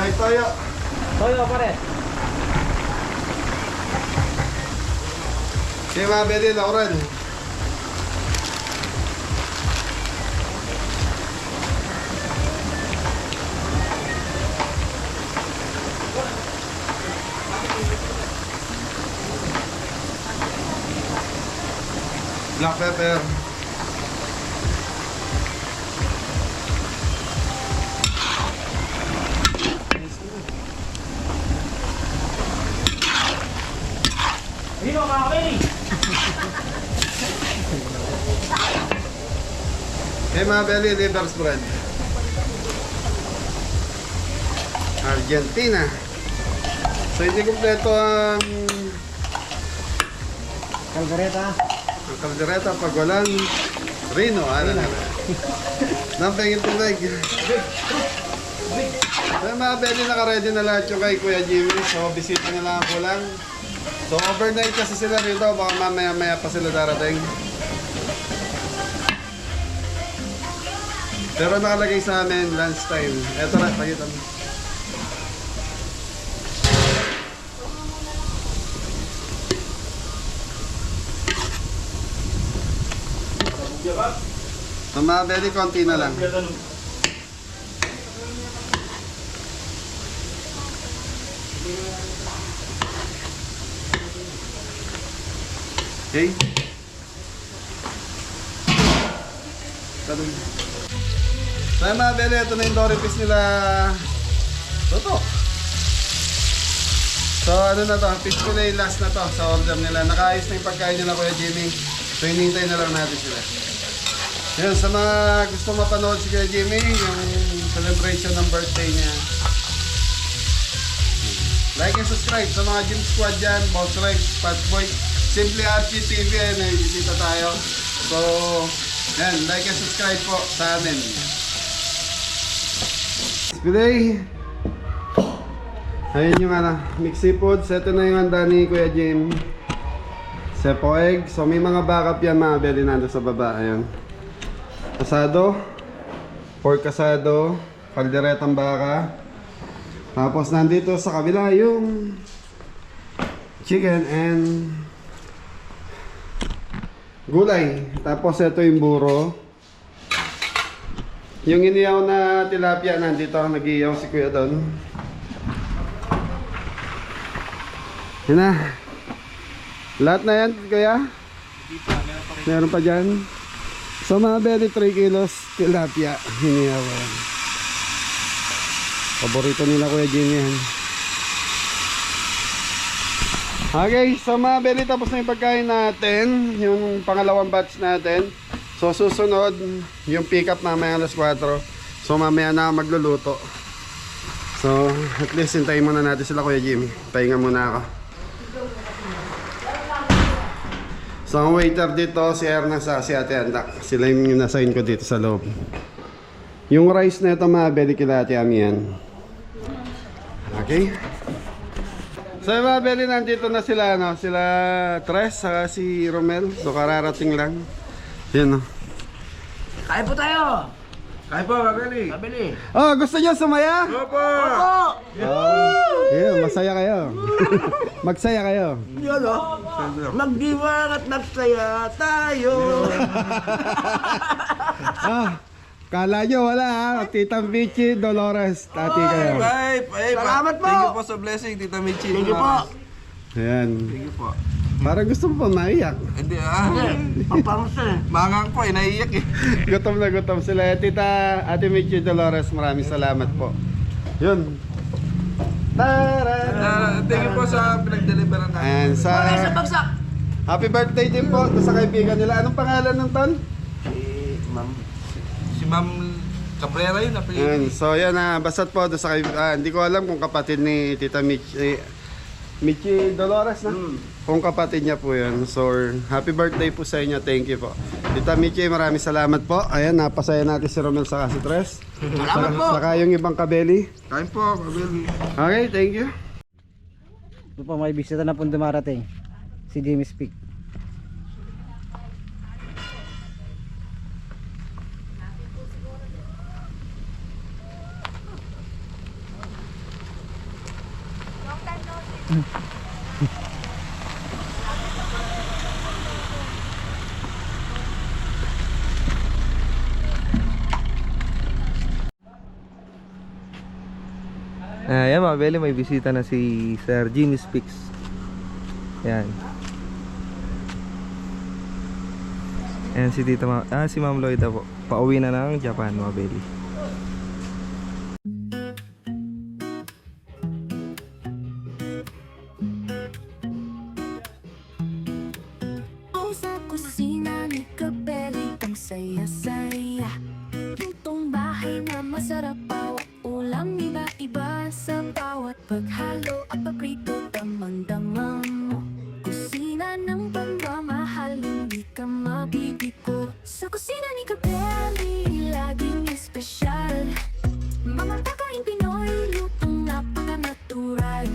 Ay, toyo. Toyo pare. Si Mabeli, Lauren. Black pepper. Dito mga kami. Hey Mabeli, liver spread. Argentina. So hindi kumpleto ang Caldereta. kaldereta pag walang Rino. Ano na? Nampengin tulig. So Mabeli, naka-ready na lahat yung kay Kuya Jimmy. So bisita na lang ako lang. So overnight kasi sila rito. Baka mamaya-maya pa sila darating. Pero nakalagay sa amin lunch time. Eto na, pakita mo. So Mabeli, konti na lang. Okay. Tanong. So Mabeli, ito na yung Dory Fish nila. Toto. So ano na to, fish fillet last na to sa order nila. Nakaayos na yung pagkain nila Kuya Jimmy. So hinihintay na lang natin sila. Yan, sa mga gusto mapanood si Kuya Jimmy, yung celebration ng birthday niya. Like and subscribe sa mga Gym Squad dyan, Boss Rex, Fatboy, Simply Archie TV, may bisita tayo. So, yan, like and subscribe po sa amin. Today, ayun yung mixed seafood. Ito na yung handa ni Kuya Jim. Sepo egg. So may mga backup yan mga Beli nando sa baba. Ayun. Asado. Pork asado. Kalderetang baka. Tapos nandito sa kabila yung chicken and gulay. Tapos ito yung buro. Yung iniyaw na tilapia nandito. Nag-iyaw si Kuya doon. Yan na. Lahat na yan, Kuya? Meron pa dyan. So mga Beli, 3 kilos tilapia. Hinihaw yan. Paborito nila Kuya Jimmy yan. Okay, so mga Beli, tapos na yung pagkain natin. Yung pangalawang batch natin. So susunod, yung pick up mamaya alas 4. So mamaya na magluluto. So at least hintayin muna natin sila Kuya Jimmy. Pahinga muna ako. So ang waiter dito si Erna sa si Ate Andak. Sila yung nasign ko dito sa loob. Yung rice na ito mga Beli kila Ate Ami yan. Okay. So mga Beli, nandito na sila no? Sila Tres saka si Romel. So kararating lang. Yan no. Kain po tayo! Kain po, Mabeli. Mabili! Oh, gusto niyo sumaya? Opo! Opo! Yeah, masaya kayo. Magsaya kayo. Yun o! Magdiwang at nagsaya tayo! Ah, kala nyo wala ha. Tita Michi, Dolores, tati kayo. Salamat po! Thank you po sa blessing, Tita Michi. Thank you po! Ayan. Thank you po. Parang gusto mo pa maiyak. Hindi Pampangsa eh! Mangang po, naiiyak eh. Gutom na gutom sila. Tita Ate Michi Dolores, maraming salamat po. Yun. Tara! Thank you po sa pinag-deliveran natin. And sa Maraming sa bagsak! happy birthday din po sa kaibigan nila. Anong pangalan ng ton? Si Ma'am Cabrera yun, Ayan. So yan na, basat po doon sa kaibigan. Hindi ko alam kung kapatid ni Tita Michi, Michi Dolores na. Kung kapatid niya po yun. So happy birthday po sa inyo. Thank you po. Tita Michi, maraming salamat po. Ayan, napasaya natin si Romel sa si Tres. Salamat po! Saka yung ibang kabeli. Kain po, Mabeli. Okay, thank you. Ito pa may bisita na pong dumarating. Si Jimmy Speak. Ayan mga Beli, may bisita na si Sir Jimmy Speaks. Ayan. Ayan si Tita si Ma'am Lloyda po. Pauwi na ng Japan mga Beli. Sa kusina ni Kabeli, ang saya-saya. Lutong bahay na masarap, bawat ulam iba-iba. Sa bawat paghalo at paprito, damang-damang mo. Kusina ng pagmamahal, hindi ka mabibigo. Sa kusina ni Kabeli, laging espesyal. Mga pagkain Pinoy, lutong napaka-natural.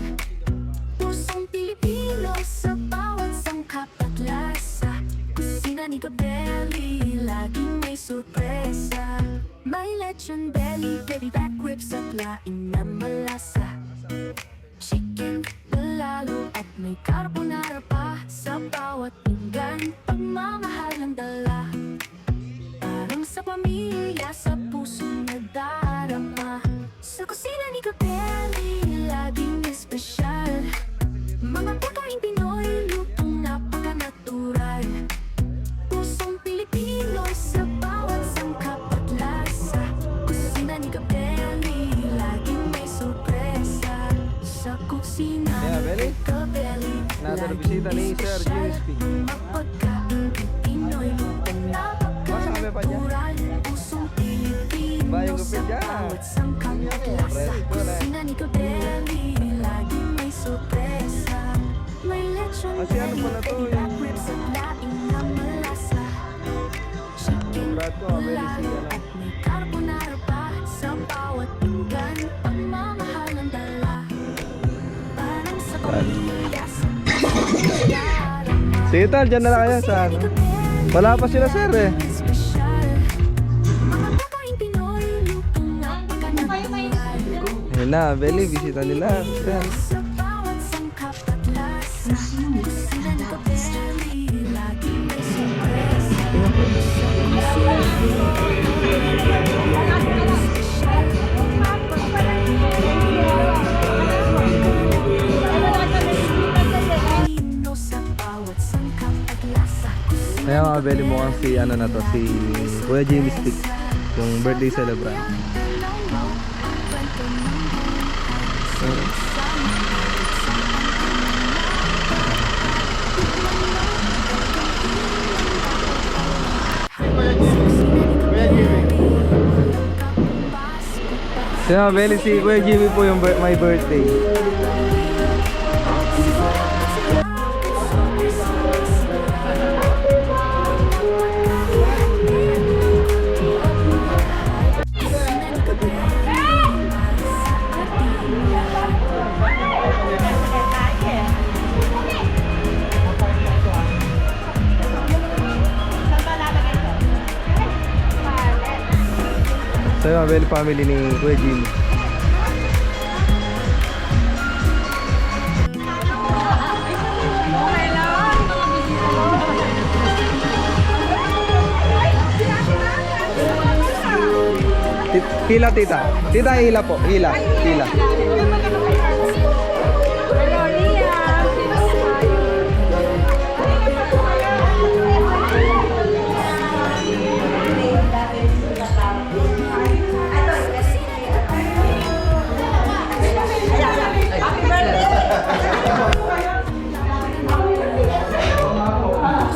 Pusong Pilipino sa bawat sangkap at lasa. Kusina ni Kabeli, laging may sorpresa. May lechon belly, baby back ribs at laing na malasa. Chicken na lalo at may carbonara pa. Sa bawat pinggan, pagmamahal ang dala. Parang sa pamilya, sa puso nadarama. Sa kusina ni Kabeli, laging espesyal. Mga pagkain Pinoy, lutong napaka-natural. Pusong Pilipino sa bawat sangkap at lasa. Kusina ni Kabeli, laging may sorpresa. Sa kusina ni Kabeli, Nasa na bisita ni Sir Jimmy Speaks. mga pagkain Pinoy, lutong napaka-natural. Pusong Pilipino Bayong sa gupit dyan. bawat sangkap at lasa. Kusina ni Kabeli, laging may sorpresa. May lechon Kasi ano pala to, belly, back ribs at laing na malasa. Chicken Brad ko, very lalo siya at may carbonara pa. Sa bawat pinggan, pagmamahal ang dala. Parang sa pamilya, sa darama. Sige tal, dyan na lang kayo sa ano. Wala pa sila sir eh. Espesyal. Mga pagkain Pinoy, lutong napaka-natural. Ayan na, Beli, bisita nila. Ayan. Sa bawat sangkap at lasa. Kusina ni Kabeli, laging may sorpresa. Pilipino sa bawat sangkap at lasa. Ayan mga Beli, mukhang si ano na to, si Kuya Jimmy Speaks. Yung birthday celebrant. Kaya mga Beli, si Kuya Jimmy po yung my birthday. So yung Abel family ni Kuya Jimmy. Hila tita. Tita hila po. Hila. Hila.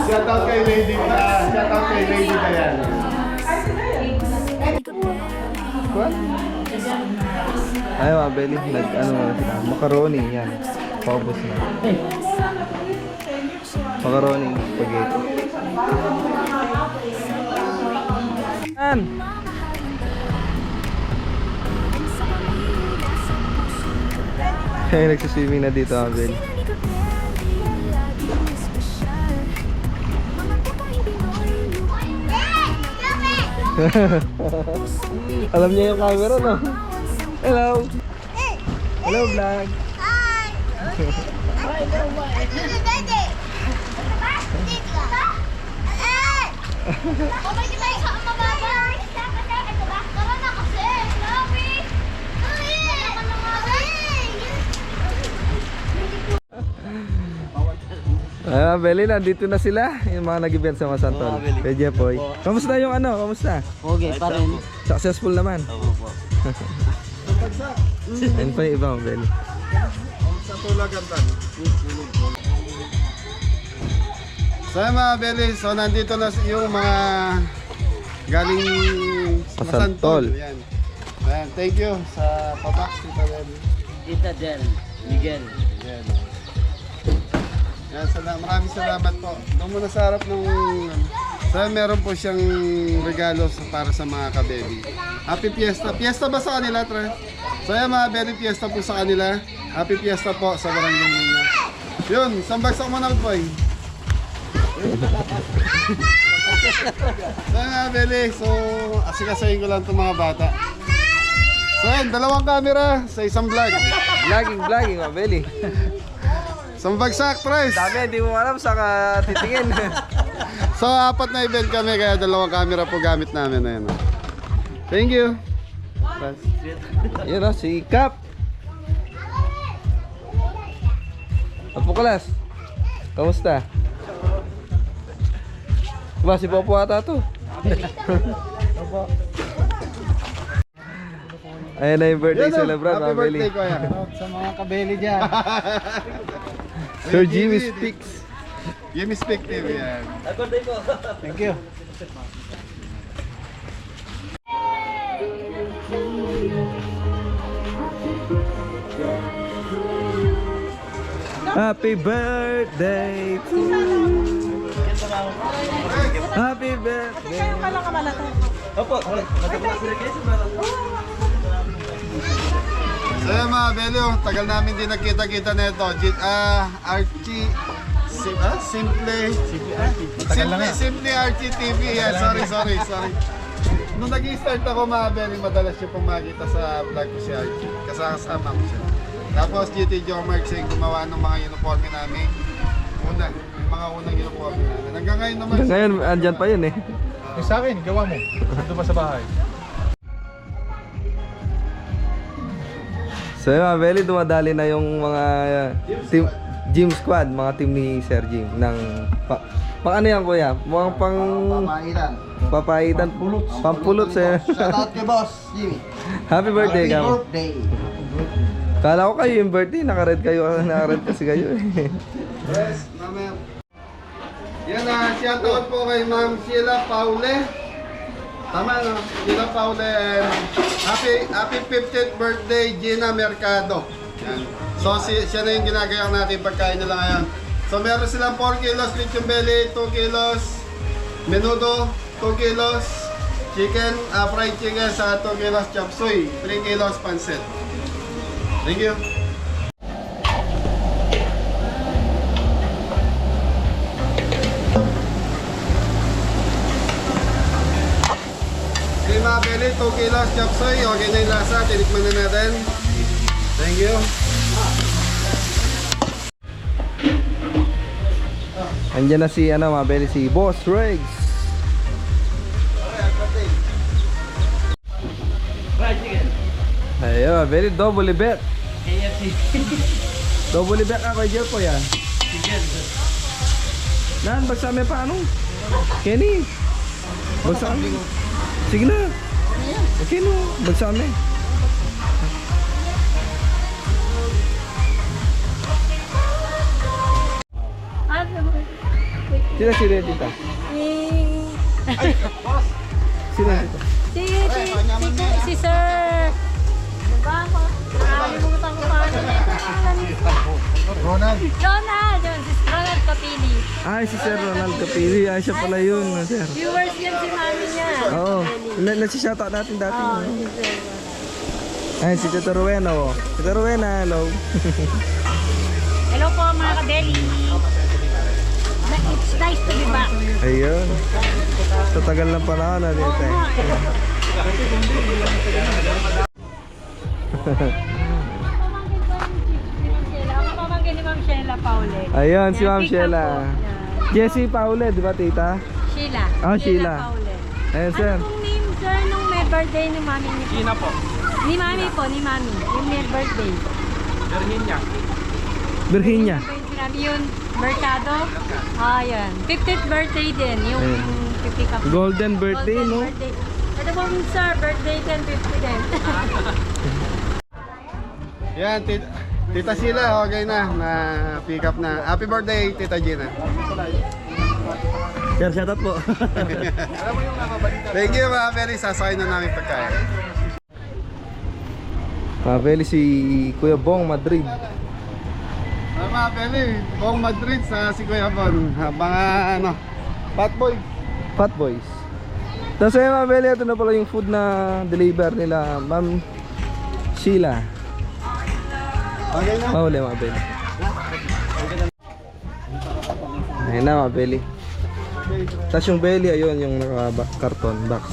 Shoutout kay Lady Diane. Ay mga Beli, nag-ano na sila. Macaroni, yan. Paubos na. Macaroni, spaghetti. Yan! Ay, nagsiswimming na dito mga Beli. Alam niya yung camera, no? Hello! Hello, vlog! Beli, nandito na sila. Yung mga nag-event sa Masantol. Kay Jepoy. Kamusta yung ano? Kamusta? Okay, pa rin. Successful naman. Ayun pa yung iba mo, Beli. Sa tulagan tan. So yun, mga Beli, so nandito na yung mga galing Masantol. Yan. Ayan, thank you sa pabox, Tita Beli. Tita Del, Miguel. Yan. Yan, maraming salamat po. Doon muna sa harap ng... So meron po siyang regalo para sa mga ka-baby. Happy Fiesta. Fiesta ba sa kanila, Tre? So yan, mga baby, fiesta po sa kanila. Happy Fiesta po sa barangay ninyo. Yun, isang bagsak mo na, boy. So yan, mga baby. So, asikasayin ko lang itong mga bata. So yan, dalawang camera sa isang vlog. Vlogging, mga Beli. Isang bagsak, Tres. Dami, hindi mo alam saan ka titingin. So, 4 na event kami, kaya 2 camera po gamit namin na yun. Thank you. Yun o, si Cap. Apukalas. Kamusta? Ba, si Popo ata to. Ayan na yung birthday celebrant, Happy mga Beli. birthday, Kuya. Sa mga kabeli dyan. Sir Jimmy Speaks. Jimmy Speak TV yan. Thank you. Happy birthday to you. Happy birthday. Kayo ka lang kamalata. So yun, mga Beli, tagal namin din nakita-kita na ito. Archie, Simply Archie TV. Yeah, sorry. Nung nag-i-start ako, mga Beli, madalas siya pong makita sa vlog ko si Archie. Kasama ko siya. Tapos GT Jomark siya yung gumawa ng mga uniforme namin. Yung mga unang uniforme namin. Hanggang ngayon naman. Ngayon, andyan pa yun eh. Yung sa akin, gawa mo. Ito ba sa bahay? So yun, mga Beli, dumadali na yung mga team, gym squad, mga team ni Sir Jim ng pang ano yan, kuya? Mukhang pang papaitan, pampulot sir. Shoutout kay Boss Jimmy. Happy birthday ka. Birthday. Kala ko kayo yung birthday, naka-red kasi kayo eh. Yes, mamaya. Yan na, shoutout po kay Ma'am Sheila Paule. Tama no? Sheila Paule and happy 50th birthday Gina Mercado. Yan. So siya na yung ginagawa natin pagkain nila ngayon. So meron silang 4 kilos lechon belly, 2 kilos menudo, 2 kilos chicken, fried chicken sa 2 kilos chop suey, 3 kilos pancit. Thank you. Okay mga Beli, 2 kilos chop suey. Okay na yung lasa, tinikman na natin. Thank you. Andyan na si ano, mga Beli, si Boss Riggs. Ayun, very double bet. Double bet ako kay Jeff po yan. Nan, bagsa may paano? Kenny. Bagsa kami. Sige na. Okay no, bagsa kami. Sila si Tita. Sila dito. Si Sir. Nakalimutan ko pa. Ronald. Ronald. Si Ronald Capili. Ay, si Sir Ronald Capili. Ay, siya pala yun, Sir. Viewers yan si mami niya. Oo. Nasi-shoutout natin dati. Oo, no? si Sir Ronald. Ay, si Tito Rowena, oh. Tito Rowena, hello. Hello po mga kadeli. It's nice to be back. Ayun. Sa tagal ng panahon na dito eh. Ako pamangkin Paule. Ayun, si Yan, Ma'am tita Sheila. po. Yan. Jessie Paule, di ba tita? Sheila. Ah, Sheila. Paule. Ayun, sir. Ano pong name, sir, nung may birthday ni mami niyo? China po. Ni mami po, ni mami. Yung may birthday. Virginia. Virginia. Sinabi yun, Mercado. Ah, yan. 50th birthday din. Yung Ayun. 50 ka. Golden birthday, Golden no? birthday. Ito po, sir, birthday din, 50 din. Yan, Tita Sheila, okay na pick up na. Happy birthday, Tita Gina. Sir, shout out po. Thank you, mga Beli. Sasakay na namin pagkain. Mabeli si Kuya Bong Madrid. Mga Beli, buong Madrid sa si Kuya Bon. Mga Fat Boy. Fat Boys. Tapos ayun mga Beli, ito na pala yung food na deliver nila Ma'am Sheila. Okay na? Mahuli mga Beli. Ayun na mga Beli. Tapos yung belly, ayun yung naka-karton box.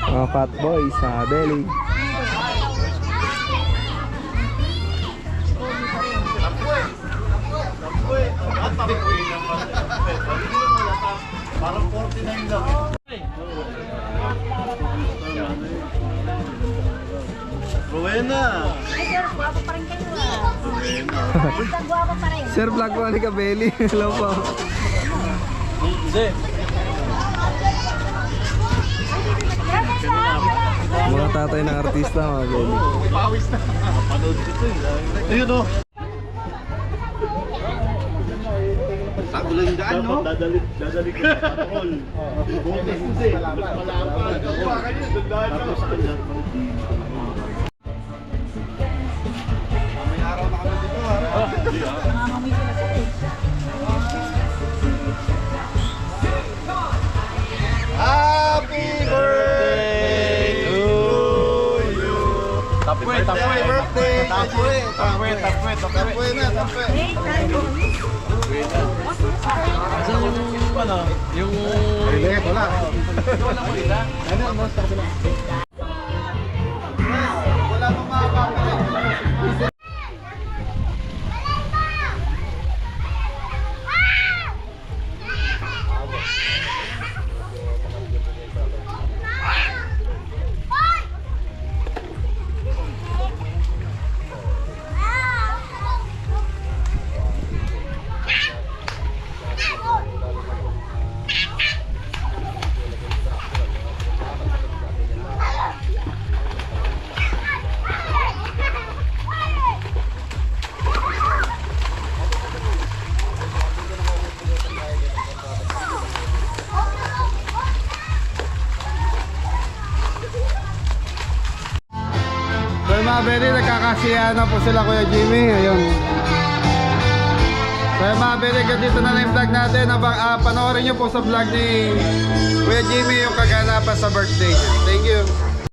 Mga Fat Boys sa belly. Parang 49 lang. Buena. Ay, sir, guwapo pa rin kayo. Basta guwapo pa rin. Sir, vlog po ni Kabeli. Hello po. Hindi. Mga tatay ng artista mga Beli. Pawis na. Panood ko ito eh. Ayun o. Sago lang yung daan, no? Dadalik ko sa patrol. Bukas kasi. Malaman. Tapos kanya. May araw na kami dito, ha? Happy birthday to you. Tapwe, Happy birthday. Tapwe na, tapwe. Ano? Yung... Relay, wala. Wala pa makakapit. So yung mga Beli, nagkakasiyahan na po sila Kuya Jimmy. Ayun. So yung mga Beli, dito na yung vlog natin. Panoorin nyo po sa vlog ni Kuya Jimmy yung kaganapan sa birthday. Thank you.